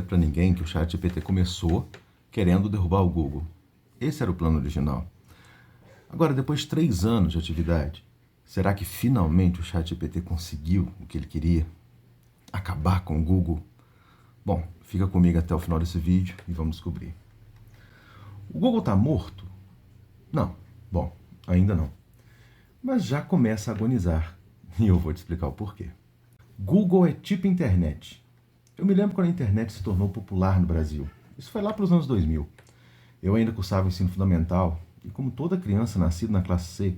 segredo para ninguém que o ChatGPT começou querendo derrubar o Google. Esse era o plano original. Agora, depois de 3 anos de atividade, será que finalmente o ChatGPT conseguiu o que ele queria? Acabar com o Google? Bom, fica comigo até o final desse vídeo e vamos descobrir. O Google está morto? Não. Bom, ainda não. Mas já começa a agonizar. E eu vou te explicar o porquê. Google é tipo internet. Eu me lembro quando a internet se tornou popular no Brasil. Isso foi lá para os anos 2000. Eu ainda cursava o ensino fundamental e, como toda criança nascida na classe C,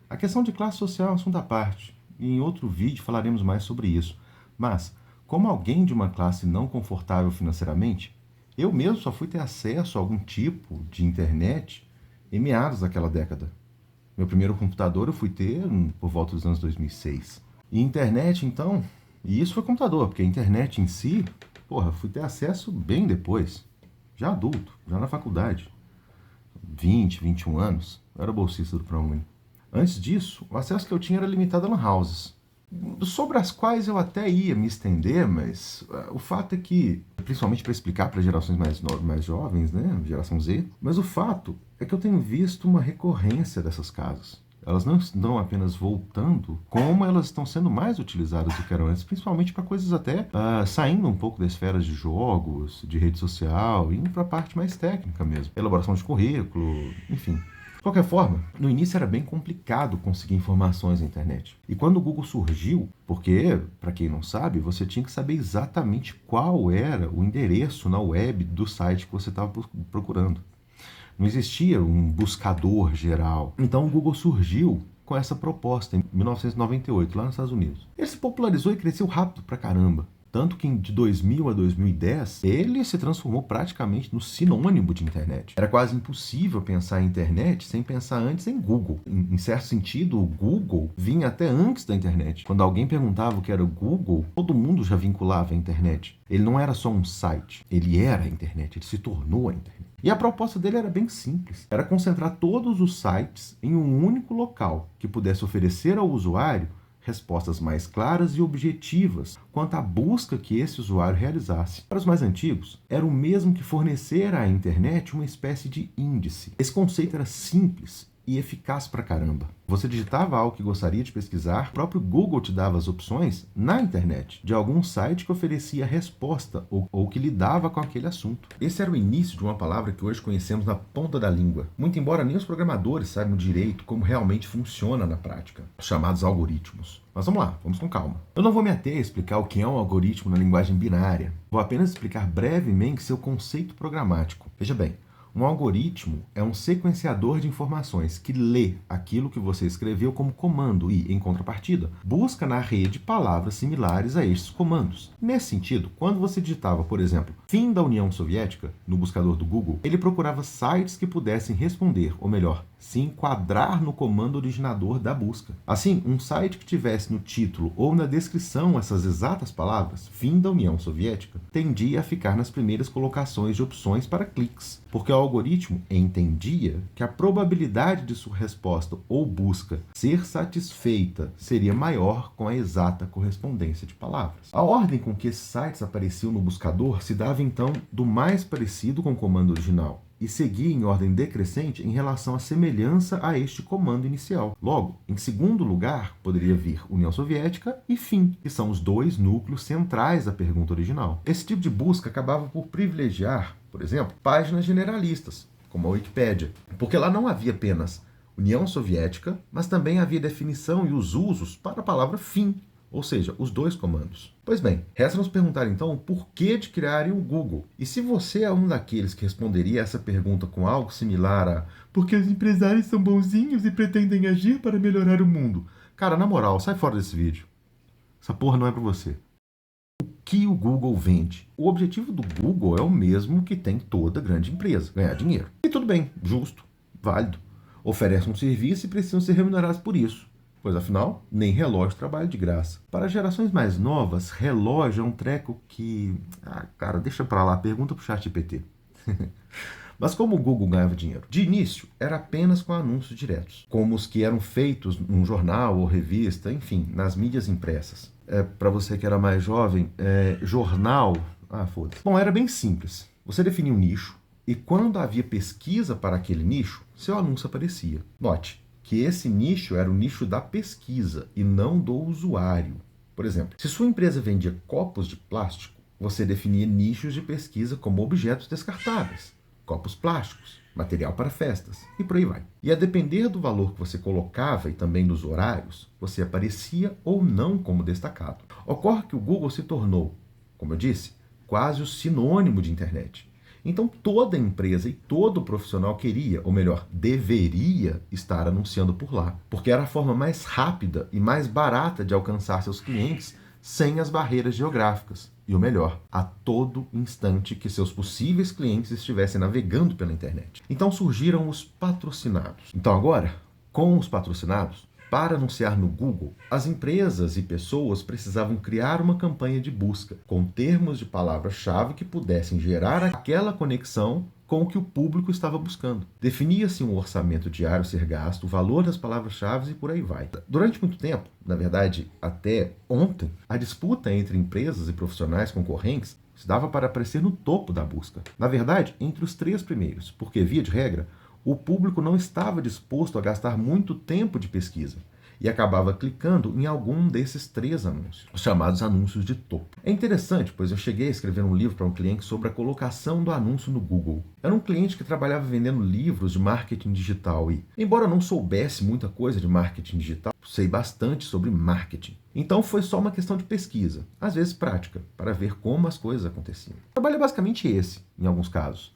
a questão de classe social é um assunto à parte. E em outro vídeo falaremos mais sobre isso. Mas, como alguém de uma classe não confortável financeiramente, eu mesmo só fui ter acesso a algum tipo de internet em meados daquela década. Meu primeiro computador eu fui ter por volta dos anos 2006. E internet, então, e isso foi computador, porque a internet em si, fui ter acesso bem depois. Já adulto, já na faculdade. 20, 21 anos, eu era bolsista do ProUni. Antes disso, o acesso que eu tinha era limitado a lan houses, sobre as quais eu até ia me estender, mas o fato é que, principalmente para explicar para gerações mais jovens, né, geração Z, mas o fato é que eu tenho visto uma recorrência dessas casas. Elas não estão apenas voltando, como elas estão sendo mais utilizadas do que eram antes, principalmente para coisas até saindo um pouco da esfera de jogos, de rede social, indo para a parte mais técnica mesmo, elaboração de currículo, enfim. De qualquer forma, no início era bem complicado conseguir informações na internet. E quando o Google surgiu, porque, para quem não sabe, você tinha que saber exatamente qual era o endereço na web do site que você estava procurando. Não existia um buscador geral. Então o Google surgiu com essa proposta em 1998, lá nos Estados Unidos. Ele se popularizou e cresceu rápido pra caramba. Tanto que de 2000 a 2010, ele se transformou praticamente no sinônimo de internet. Era quase impossível pensar em internet sem pensar antes em Google. Em certo sentido, o Google vinha até antes da internet. Quando alguém perguntava o que era o Google, todo mundo já vinculava a internet. Ele não era só um site, ele era a internet, ele se tornou a internet. E a proposta dele era bem simples. Era concentrar todos os sites em um único local que pudesse oferecer ao usuário respostas mais claras e objetivas quanto à busca que esse usuário realizasse. Para os mais antigos, era o mesmo que fornecer à internet uma espécie de índice. Esse conceito era simples e eficaz pra caramba. Você digitava algo que gostaria de pesquisar, o próprio Google te dava as opções na internet, de algum site que oferecia a resposta ou que lidava com aquele assunto. Esse era o início de uma palavra que hoje conhecemos na ponta da língua, muito embora nem os programadores saibam direito como realmente funciona na prática, os chamados algoritmos. Mas vamos lá, vamos com calma. Eu não vou me ater a explicar o que é um algoritmo na linguagem binária, vou apenas explicar brevemente seu conceito programático. Veja bem, um algoritmo é um sequenciador de informações que lê aquilo que você escreveu como comando e, em contrapartida, busca na rede palavras similares a estes comandos. Nesse sentido, quando você digitava, por exemplo, fim da União Soviética no buscador do Google, ele procurava sites que pudessem responder, ou melhor, se enquadrar no comando originador da busca. Assim, um site que tivesse no título ou na descrição essas exatas palavras, fim da União Soviética, tendia a ficar nas primeiras colocações de opções para cliques, porque o algoritmo entendia que a probabilidade de sua resposta ou busca ser satisfeita seria maior com a exata correspondência de palavras. A ordem com que esses sites apareciam no buscador se dava então do mais parecido com o comando original e seguia em ordem decrescente em relação à semelhança a este comando inicial. Logo, em segundo lugar, poderia vir União Soviética e fim, que são os dois núcleos centrais da pergunta original. Esse tipo de busca acabava por privilegiar, por exemplo, páginas generalistas, como a Wikipédia, porque lá não havia apenas União Soviética, mas também havia definição e os usos para a palavra fim, ou seja, os dois comandos. Pois bem, resta nos perguntar então o porquê de criarem o Google. E se você é um daqueles que responderia essa pergunta com algo similar a porque os empresários são bonzinhos e pretendem agir para melhorar o mundo. Cara, na moral, sai fora desse vídeo. Essa porra não é para você. O que o Google vende? O objetivo do Google é o mesmo que tem toda grande empresa, ganhar dinheiro. E tudo bem, justo, válido. Oferecem um serviço e precisam ser remunerados por isso. Pois afinal, nem relógio trabalha de graça. Para gerações mais novas, relógio é um treco que... cara, deixa pra lá, pergunta pro ChatGPT. Mas como o Google ganhava dinheiro? De início, era apenas com anúncios diretos, como os que eram feitos num jornal ou revista, enfim, nas mídias impressas. Para você que era mais jovem, jornal, Ah, foda-se. Bom, era bem simples. Você definia um nicho e quando havia pesquisa para aquele nicho, seu anúncio aparecia. Note que esse nicho era o nicho da pesquisa e não do usuário. Por exemplo, se sua empresa vendia copos de plástico, você definia nichos de pesquisa como objetos descartáveis, copos plásticos, material para festas e por aí vai. E a depender do valor que você colocava e também dos horários, você aparecia ou não como destacado. Ocorre que o Google se tornou, como eu disse, quase o sinônimo de internet. Então toda empresa e todo profissional queria, ou melhor, deveria estar anunciando por lá, porque era a forma mais rápida e mais barata de alcançar seus clientes sem as barreiras geográficas. E o melhor, a todo instante que seus possíveis clientes estivessem navegando pela internet. Então surgiram os patrocinados. Então agora, com os patrocinados, para anunciar no Google, as empresas e pessoas precisavam criar uma campanha de busca com termos de palavra-chave que pudessem gerar aquela conexão com o que o público estava buscando. Definia-se um orçamento diário a ser gasto, o valor das palavras-chave e por aí vai. Durante muito tempo, na verdade até ontem, a disputa entre empresas e profissionais concorrentes se dava para aparecer no topo da busca. Na verdade, entre os 3 primeiros, porque, via de regra, o público não estava disposto a gastar muito tempo de pesquisa e acabava clicando em algum desses 3 anúncios, os chamados anúncios de topo. É interessante, pois eu cheguei a escrever um livro para um cliente sobre a colocação do anúncio no Google. Era um cliente que trabalhava vendendo livros de marketing digital e, embora eu não soubesse muita coisa de marketing digital, sei bastante sobre marketing. Então foi só uma questão de pesquisa, às vezes prática, para ver como as coisas aconteciam. O trabalho é basicamente esse, em alguns casos.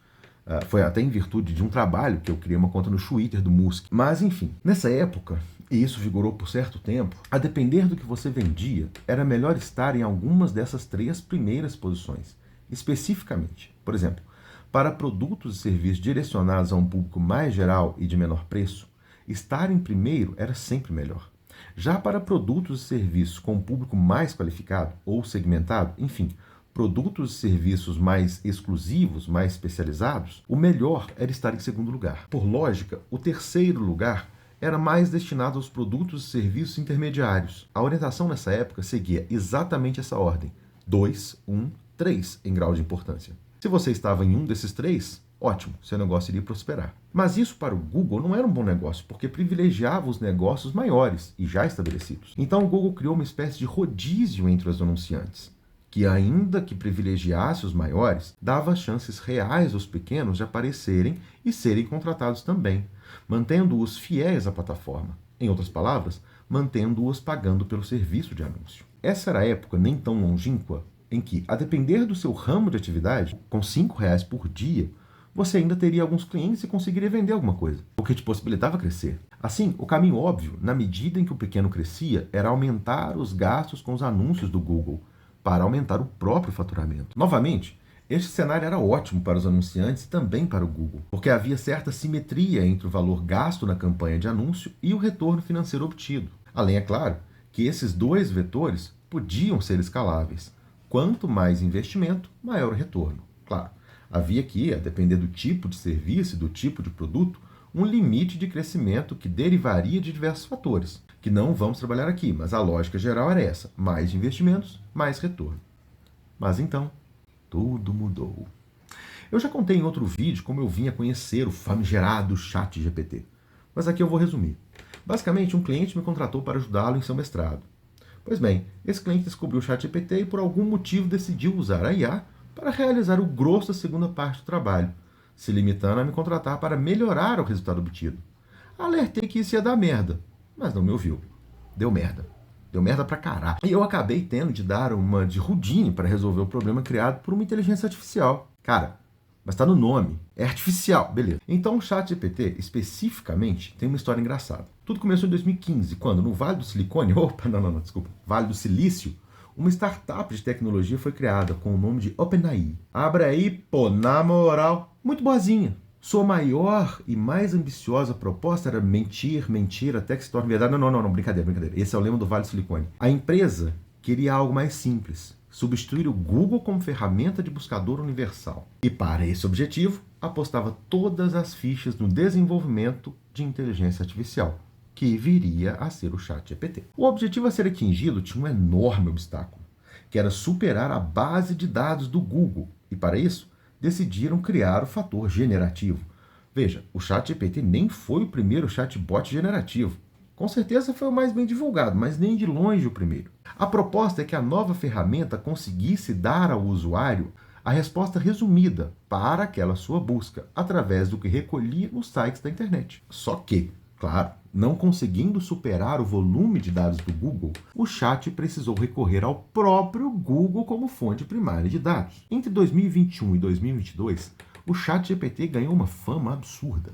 Foi até em virtude de um trabalho que eu criei uma conta no Twitter do Musk. Mas, enfim, nessa época, e isso vigorou por certo tempo, a depender do que você vendia, era melhor estar em algumas dessas 3 primeiras posições, especificamente. Por exemplo, para produtos e serviços direcionados a um público mais geral e de menor preço, estar em primeiro era sempre melhor. Já para produtos e serviços com um público mais qualificado ou segmentado, enfim, produtos e serviços mais exclusivos, mais especializados, o melhor era estar em segundo lugar. Por lógica, o terceiro lugar era mais destinado aos produtos e serviços intermediários. A orientação nessa época seguia exatamente essa ordem: 2, 1, 3 em grau de importância. Se você estava em um desses 3, ótimo, seu negócio iria prosperar. Mas isso para o Google não era um bom negócio, porque privilegiava os negócios maiores e já estabelecidos. Então o Google criou uma espécie de rodízio entre os anunciantes, que ainda que privilegiasse os maiores, dava chances reais aos pequenos de aparecerem e serem contratados também, mantendo-os fiéis à plataforma. Em outras palavras, mantendo-os pagando pelo serviço de anúncio. Essa era a época nem tão longínqua em que, a depender do seu ramo de atividade, com R$ 5 por dia, você ainda teria alguns clientes e conseguiria vender alguma coisa, o que te possibilitava crescer. Assim, o caminho óbvio, na medida em que o pequeno crescia, era aumentar os gastos com os anúncios do Google, para aumentar o próprio faturamento. Novamente, este cenário era ótimo para os anunciantes e também para o Google, porque havia certa simetria entre o valor gasto na campanha de anúncio e o retorno financeiro obtido. Além, é claro, que esses 2 vetores podiam ser escaláveis. Quanto mais investimento, maior o retorno. Claro, havia aqui, a depender do tipo de serviço e do tipo de produto, um limite de crescimento que derivaria de diversos fatores, que não vamos trabalhar aqui, mas a lógica geral era essa: mais investimentos, mais retorno. Mas então, tudo mudou. Eu já contei em outro vídeo como eu vim a conhecer o famigerado ChatGPT, mas aqui eu vou resumir. Basicamente, um cliente me contratou para ajudá-lo em seu mestrado. Pois bem, esse cliente descobriu o ChatGPT e por algum motivo decidiu usar a IA para realizar o grosso da segunda parte do trabalho, se limitando a me contratar para melhorar o resultado obtido. Alertei que isso ia dar merda, mas não me ouviu. Deu merda. Deu merda pra caralho. E eu acabei tendo de dar uma de Houdini para resolver o problema criado por uma inteligência artificial. Cara, mas tá no nome. É artificial, beleza. Então o ChatGPT, especificamente, tem uma história engraçada. Tudo começou em 2015, quando no Vale do Silicone, desculpa, Vale do Silício, uma startup de tecnologia foi criada com o nome de OpenAI. Abra aí, pô, na moral, muito boazinha. Sua maior e mais ambiciosa proposta era mentir, até que se torne verdade. Não, brincadeira. Esse é o lema do Vale do Silicone. A empresa queria algo mais simples: substituir o Google como ferramenta de buscador universal. E para esse objetivo, apostava todas as fichas no desenvolvimento de inteligência artificial, que viria a ser o ChatGPT. O objetivo a ser atingido tinha um enorme obstáculo. que era superar a base de dados do Google. E para isso, decidiram criar o fator generativo. Veja, o ChatGPT nem foi o primeiro chatbot generativo. Com certeza foi o mais bem divulgado, mas nem de longe o primeiro. A proposta é que a nova ferramenta conseguisse dar ao usuário a resposta resumida para aquela sua busca, através do que recolhia nos sites da internet. Só que, claro, não conseguindo superar o volume de dados do Google, o chat precisou recorrer ao próprio Google como fonte primária de dados. Entre 2021 e 2022, o ChatGPT ganhou uma fama absurda,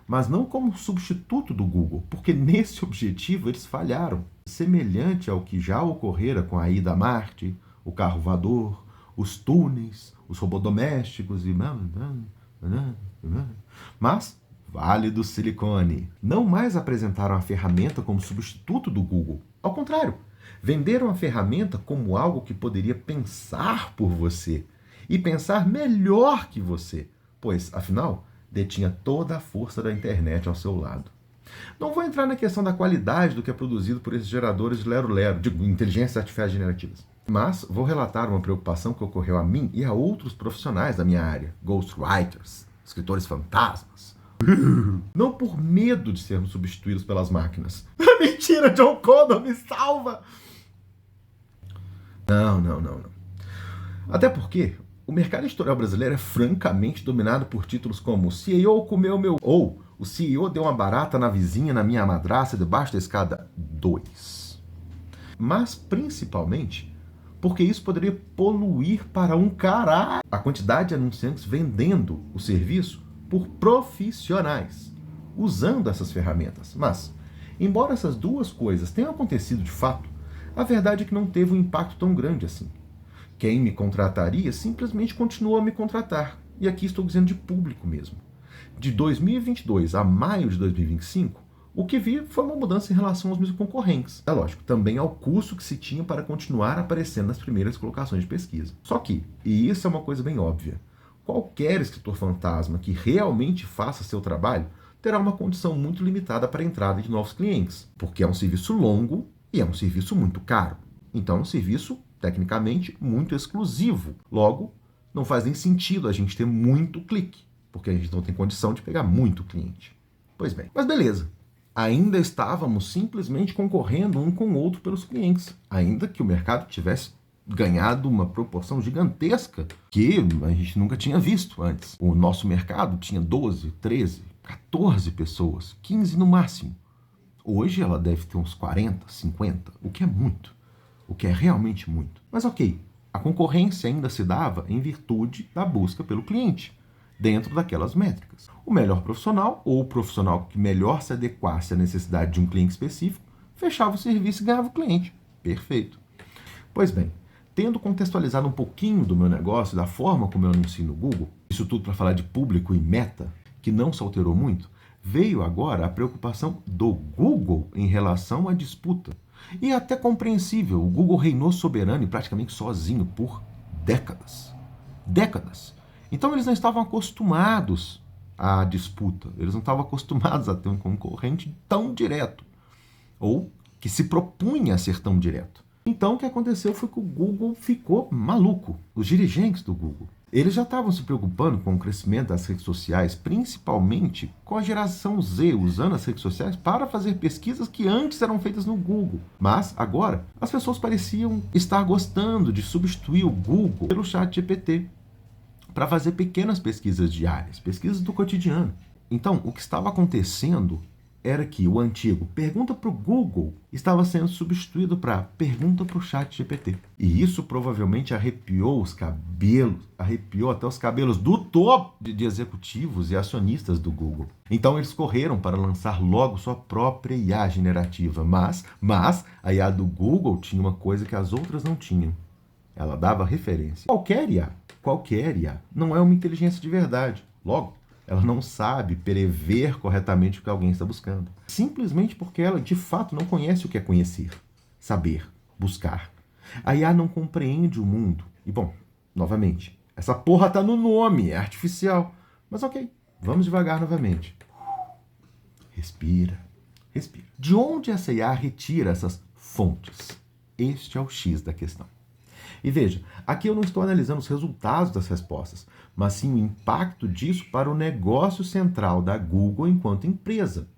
mas não como substituto do Google, porque nesse objetivo eles falharam. Semelhante ao que já ocorrera com a ida a Marte, o carro voador, os túneis, os robôs domésticos e... Mas, Vale do Silicone, não mais apresentaram a ferramenta como substituto do Google. Ao contrário, venderam a ferramenta como algo que poderia pensar por você e pensar melhor que você, pois, afinal, detinha toda a força da internet ao seu lado. Não vou entrar na questão da qualidade do que é produzido por esses geradores de lero-lero, de inteligências artificiais generativas. Mas vou relatar uma preocupação que ocorreu a mim e a outros profissionais da minha área, ghostwriters, escritores fantasmas. Não por medo de sermos substituídos pelas máquinas. Mentira, John Connor, me salva! Não. Até porque o mercado editorial brasileiro é francamente dominado por títulos como "O CEO comeu meu..." ou "O CEO deu uma barata na vizinha, na minha madraça, debaixo da escada 2." Mas, principalmente, porque isso poderia poluir para um caralho a quantidade de anunciantes vendendo o serviço por profissionais, usando essas ferramentas. Mas, embora essas duas coisas tenham acontecido de fato, a verdade é que não teve um impacto tão grande assim. Quem me contrataria simplesmente continuou a me contratar. E aqui estou dizendo de público mesmo. De 2022 a maio de 2025, o que vi foi uma mudança em relação aos meus concorrentes. É lógico, também ao custo que se tinha para continuar aparecendo nas primeiras colocações de pesquisa. Só que, e isso é uma coisa bem óbvia, qualquer escritor fantasma que realmente faça seu trabalho terá uma condição muito limitada para a entrada de novos clientes, porque é um serviço longo e é um serviço muito caro. Então é um serviço, tecnicamente, muito exclusivo. Logo, não faz nem sentido a gente ter muito clique, porque a gente não tem condição de pegar muito cliente. Pois bem, mas beleza. Ainda estávamos simplesmente concorrendo um com o outro pelos clientes, ainda que o mercado tivesse ganhado uma proporção gigantesca que a gente nunca tinha visto antes. O nosso mercado tinha 12, 13, 14 pessoas, 15 no máximo. Hoje ela deve ter uns 40, 50, o que é muito, o que é realmente muito. Mas ok, a concorrência ainda se dava em virtude da busca pelo cliente, dentro daquelas métricas. O melhor profissional, ou o profissional que melhor se adequasse à necessidade de um cliente específico, fechava o serviço e ganhava o cliente. Perfeito. Pois bem, tendo contextualizado um pouquinho do meu negócio, da forma como eu anuncio no Google, isso tudo para falar de público e meta, que não se alterou muito, veio agora a preocupação do Google em relação à disputa. E é até compreensível, o Google reinou soberano e praticamente sozinho por décadas. Décadas. Então eles não estavam acostumados à disputa, eles não estavam acostumados a ter um concorrente tão direto, ou que se propunha a ser tão direto. Então o que aconteceu foi que o Google ficou maluco. Os dirigentes do Google, eles já estavam se preocupando com o crescimento das redes sociais, principalmente com a geração Z, usando as redes sociais para fazer pesquisas que antes eram feitas no Google. Mas agora, as pessoas pareciam estar gostando de substituir o Google pelo ChatGPT para fazer pequenas pesquisas diárias, pesquisas do cotidiano. Então, o que estava acontecendo era que o antigo pergunta para o Google estava sendo substituído para pergunta para o ChatGPT. E isso provavelmente arrepiou os cabelos, arrepiou até os cabelos do topo de executivos e acionistas do Google. Então eles correram para lançar logo sua própria IA generativa. Mas a IA do Google tinha uma coisa que as outras não tinham. Ela dava referência. Qualquer IA, não é uma inteligência de verdade. Logo, ela não sabe prever corretamente o que alguém está buscando. Simplesmente porque ela, de fato, não conhece o que é conhecer, saber, buscar. A IA não compreende o mundo. E, bom, novamente, essa porra tá no nome, é artificial. Mas ok, vamos devagar novamente. Respira. De onde essa IA retira essas fontes? Este é o X da questão. E veja, aqui eu não estou analisando os resultados das respostas, mas sim o impacto disso para o negócio central da Google enquanto empresa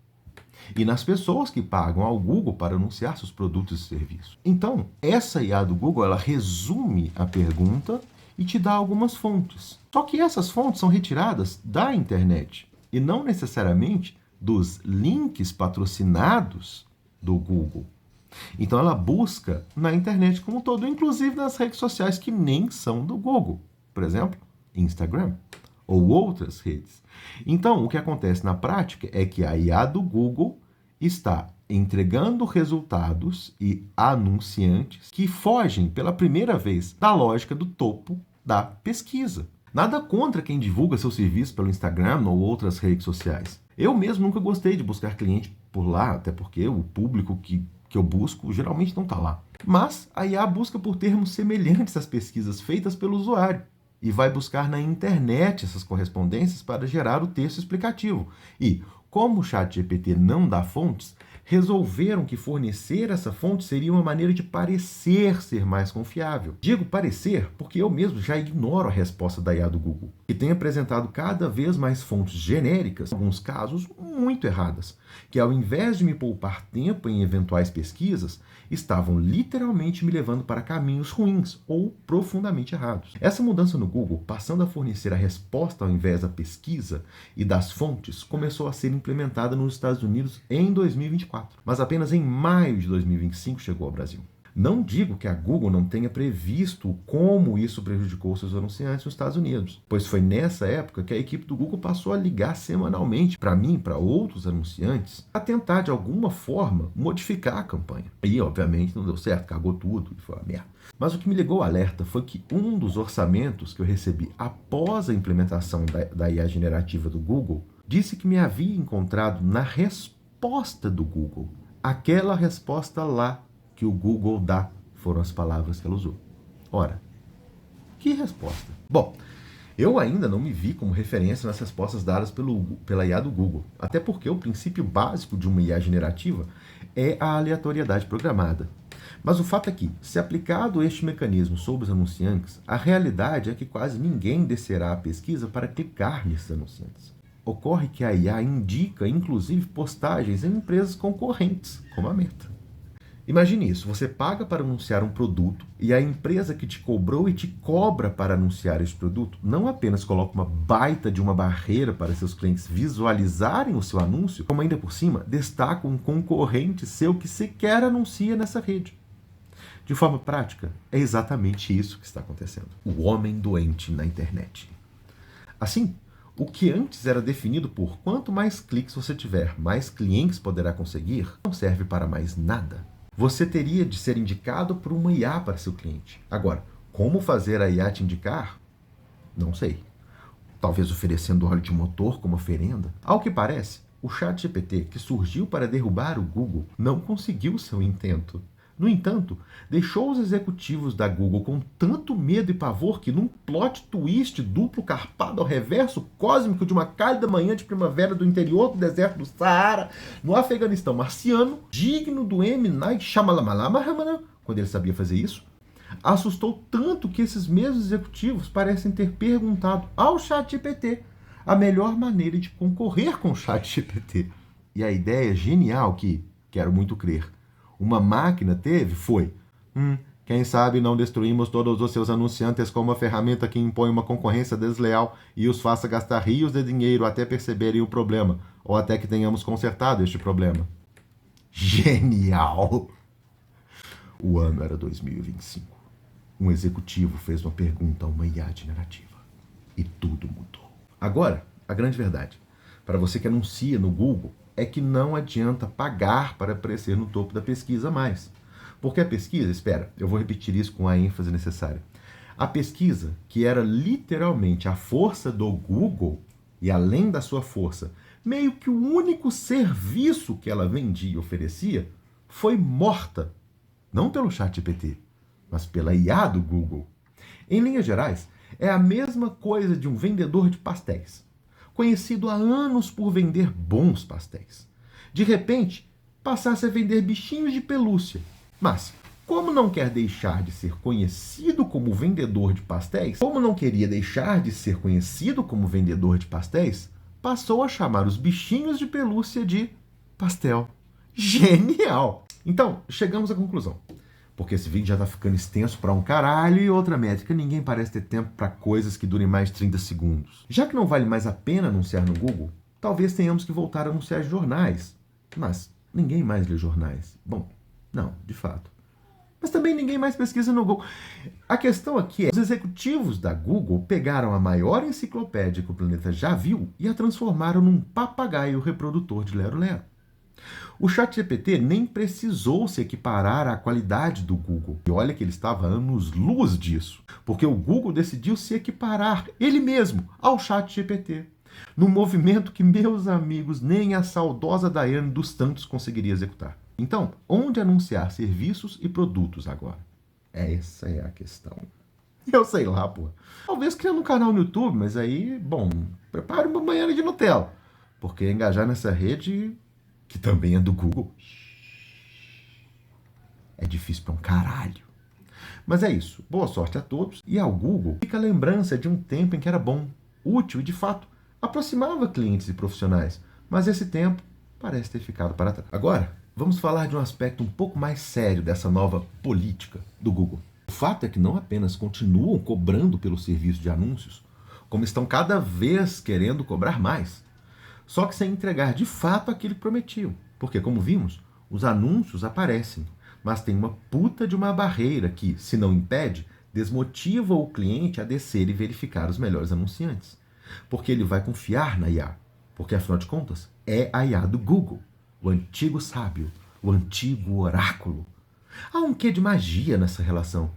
e nas pessoas que pagam ao Google para anunciar seus produtos e serviços. Então, essa IA do Google, ela resume a pergunta e te dá algumas fontes. Só que essas fontes são retiradas da internet e não necessariamente dos links patrocinados do Google. Então ela busca na internet como um todo, inclusive nas redes sociais que nem são do Google. Por exemplo, Instagram ou outras redes. Então, o que acontece na prática é que a IA do Google está entregando resultados e anunciantes que fogem pela primeira vez da lógica do topo da pesquisa. Nada contra quem divulga seu serviço pelo Instagram ou outras redes sociais. Eu mesmo nunca gostei de buscar cliente por lá, até porque o público que eu busco geralmente não está lá. Mas a IA busca por termos semelhantes às pesquisas feitas pelo usuário e vai buscar na internet essas correspondências para gerar o texto explicativo. E, como o ChatGPT não dá fontes, resolveram que fornecer essa fonte seria uma maneira de parecer ser mais confiável. Digo parecer porque eu mesmo já ignoro a resposta da IA do Google, que tem apresentado cada vez mais fontes genéricas, em alguns casos muito erradas, que ao invés de me poupar tempo em eventuais pesquisas, estavam literalmente me levando para caminhos ruins ou profundamente errados. Essa mudança no Google, passando a fornecer a resposta ao invés da pesquisa e das fontes, começou a ser implementada nos Estados Unidos em 2024, mas apenas em maio de 2025 chegou ao Brasil. Não digo que a Google não tenha previsto como isso prejudicou seus anunciantes nos Estados Unidos, pois foi nessa época que a equipe do Google passou a ligar semanalmente para mim, para outros anunciantes, a tentar de alguma forma modificar a campanha. E obviamente não deu certo, cagou tudo e foi uma merda. Mas o que me ligou o alerta foi que um dos orçamentos que eu recebi após a implementação da IA generativa do Google disse que me havia encontrado na resposta do Google. Aquela resposta lá que o Google dá, foram as palavras que ela usou. Ora, que resposta? Bom, eu ainda não me vi como referência nas respostas dadas pela IA do Google, até porque o princípio básico de uma IA generativa é a aleatoriedade programada. Mas o fato é que, se aplicado este mecanismo sobre os anunciantes, a realidade é que quase ninguém descerá a pesquisa para clicar nesses anunciantes. Ocorre que a IA indica, inclusive, postagens em empresas concorrentes, como a Meta. Imagine isso, você paga para anunciar um produto e a empresa que te cobrou e te cobra para anunciar esse produto não apenas coloca uma baita de uma barreira para seus clientes visualizarem o seu anúncio, como ainda por cima destaca um concorrente seu que sequer anuncia nessa rede. De forma prática, é exatamente isso que está acontecendo. O homem doente na internet. Assim, o que antes era definido por quanto mais cliques você tiver, mais clientes poderá conseguir, não serve para mais nada. Você teria de ser indicado por uma IA para seu cliente. Agora, como fazer a IA te indicar? Não sei. Talvez oferecendo óleo de motor como oferenda? Ao que parece, o ChatGPT, que surgiu para derrubar o Google, não conseguiu seu intento. No entanto, deixou os executivos da Google com tanto medo e pavor que, num plot twist duplo carpado ao reverso cósmico de uma cálida manhã de primavera do interior do deserto do Saara, no Afeganistão marciano, digno do M. Night Shyamalan, quando ele sabia fazer isso, assustou tanto que esses mesmos executivos parecem ter perguntado ao ChatGPT a melhor maneira de concorrer com o ChatGPT. E a ideia genial que, quero muito crer, uma máquina teve foi: quem sabe não destruímos todos os seus anunciantes com uma ferramenta que impõe uma concorrência desleal e os faça gastar rios de dinheiro até perceberem o problema, ou até que tenhamos consertado este problema. Genial! O ano era 2025. Um executivo fez uma pergunta a uma IA generativa. E tudo mudou. Agora, a grande verdade. Para você que anuncia no Google, é que não adianta pagar para aparecer no topo da pesquisa mais. Porque a pesquisa, espera, eu vou repetir isso com a ênfase necessária. A pesquisa, que era literalmente a força do Google, e além da sua força, meio que o único serviço que ela vendia e oferecia, foi morta. Não pelo ChatGPT, mas pela IA do Google. Em linhas gerais, é a mesma coisa de um vendedor de pastéis, conhecido há anos por vender bons pastéis. De repente, passasse a vender bichinhos de pelúcia. Mas, como não quer deixar de ser conhecido como vendedor de pastéis, como não queria deixar de ser conhecido como vendedor de pastéis, passou a chamar os bichinhos de pelúcia de pastel. Genial! Então, chegamos à conclusão. Porque esse vídeo já tá ficando extenso pra um caralho e outra métrica, ninguém parece ter tempo pra coisas que durem mais de 30 segundos. Já que não vale mais a pena anunciar no Google, talvez tenhamos que voltar a anunciar jornais. Mas ninguém mais lê jornais. Bom, não, de fato. Mas também ninguém mais pesquisa no Google. A questão aqui é, os executivos da Google pegaram a maior enciclopédia que o planeta já viu e a transformaram num papagaio reprodutor de lero-lero. O ChatGPT nem precisou se equiparar à qualidade do Google. E olha que ele estava anos-luz disso, porque o Google decidiu se equiparar, ele mesmo, ao ChatGPT, num movimento que, meus amigos, nem a saudosa Daiane dos Santos conseguiria executar. Então, onde anunciar serviços e produtos agora? Essa é a questão. Eu sei lá, pô. Talvez criando um canal no YouTube, mas aí, bom, prepare uma banheira de Nutella, porque engajar nessa rede, que também é do Google, é difícil pra um caralho. Mas é isso. Boa sorte a todos. E ao Google fica a lembrança de um tempo em que era bom, útil e, de fato, aproximava clientes e profissionais. Mas esse tempo parece ter ficado para trás. Agora, vamos falar de um aspecto um pouco mais sério dessa nova política do Google. O fato é que não apenas continuam cobrando pelo serviço de anúncios, como estão cada vez querendo cobrar mais. Só que sem entregar de fato aquilo que prometiam. Porque, como vimos, os anúncios aparecem, mas tem uma puta de uma barreira que, se não impede, desmotiva o cliente a descer e verificar os melhores anunciantes. Porque ele vai confiar na IA. Porque, afinal de contas, é a IA do Google. O antigo sábio, o antigo oráculo. Há um quê de magia nessa relação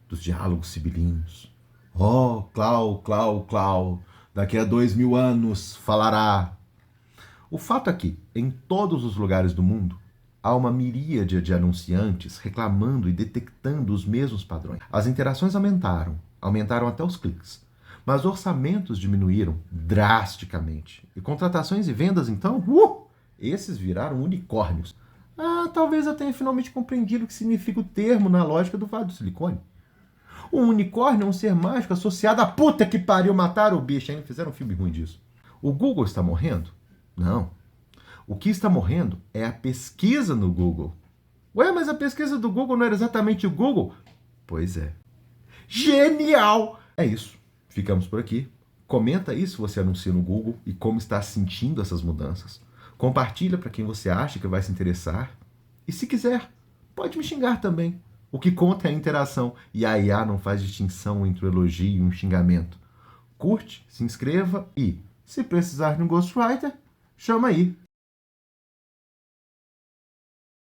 dos diálogos sibilinos. Oh, Clau, Clau, Clau, daqui a 2000 anos falará. O fato é que, em todos os lugares do mundo, há uma miríade de anunciantes reclamando e detectando os mesmos padrões. As interações aumentaram até os cliques, mas orçamentos diminuíram drasticamente. E contratações e vendas, então, esses viraram unicórnios. Talvez eu tenha finalmente compreendido o que significa o termo na lógica do Vale do Silicone. Um unicórnio é um ser mágico associado à puta que pariu, mataram o bicho, ainda fizeram um filme ruim disso. O Google está morrendo? Não. O que está morrendo é a pesquisa no Google. Ué, mas a pesquisa do Google não era exatamente o Google? Pois é. Genial! É isso. Ficamos por aqui. Comenta aí se você anuncia no Google e como está sentindo essas mudanças. Compartilha para quem você acha que vai se interessar. E se quiser, pode me xingar também. O que conta é a interação e a IA não faz distinção entre o elogio e um xingamento. Curte, se inscreva e, se precisar de um ghostwriter, chama aí.